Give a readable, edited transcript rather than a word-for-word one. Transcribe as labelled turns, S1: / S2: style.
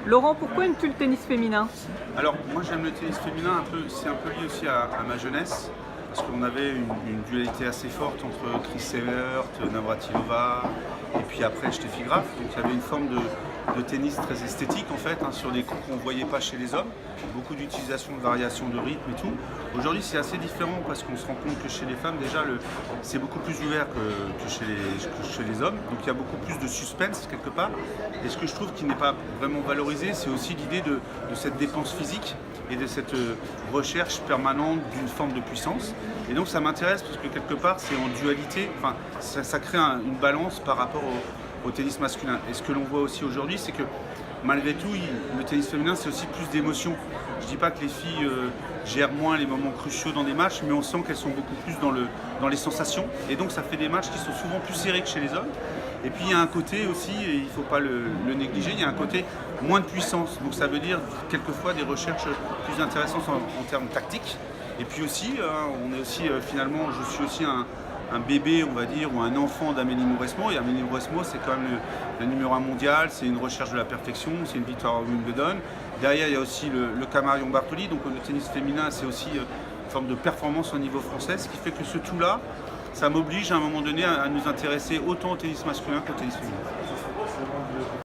S1: Laurent, pourquoi aimes-tu le tennis féminin?
S2: Alors moi j'aime le tennis féminin c'est un peu lié aussi à ma jeunesse, parce qu'on avait une dualité assez forte entre Chris Evert, Navratilova, et puis après Steffi Graf, donc il y avait une forme de tennis très esthétique en fait, sur des coups qu'on ne voyait pas chez les hommes, beaucoup d'utilisation de variations de rythme et tout. Aujourd'hui c'est assez différent parce qu'on se rend compte que chez les femmes déjà c'est beaucoup plus ouvert que chez les hommes, donc il y a beaucoup plus de suspense quelque part, et ce que je trouve qui n'est pas vraiment valorisé, c'est aussi l'idée de cette dépense physique et de cette recherche permanente d'une forme de puissance. Et donc ça m'intéresse parce que quelque part c'est en dualité, enfin, ça crée une balance par rapport au tennis masculin. Et ce que l'on voit aussi aujourd'hui, c'est que malgré tout, le tennis féminin c'est aussi plus d'émotion. Je ne dis pas que les filles gèrent moins les moments cruciaux dans des matchs, mais on sent qu'elles sont beaucoup plus dans les sensations. Et donc ça fait des matchs qui sont souvent plus serrés que chez les hommes. Et puis il y a un côté aussi, et il ne faut pas le négliger, il y a un côté moins de puissance. Donc ça veut dire quelquefois des recherches plus intéressantes en termes tactiques. Et puis aussi, on est aussi finalement, je suis aussi un bébé, on va dire, ou un enfant d'Amélie Mauresmo. Et Amélie Mauresmo, c'est quand même la numéro 1 mondiale, c'est une recherche de la perfection, c'est une victoire à Wimbledon. Derrière, il y a aussi le cas Marion Bartoli. Donc le tennis féminin, c'est aussi une forme de performance au niveau français, ce qui fait que ce tout-là, ça m'oblige à un moment donné à nous intéresser autant au tennis masculin qu'au tennis féminin.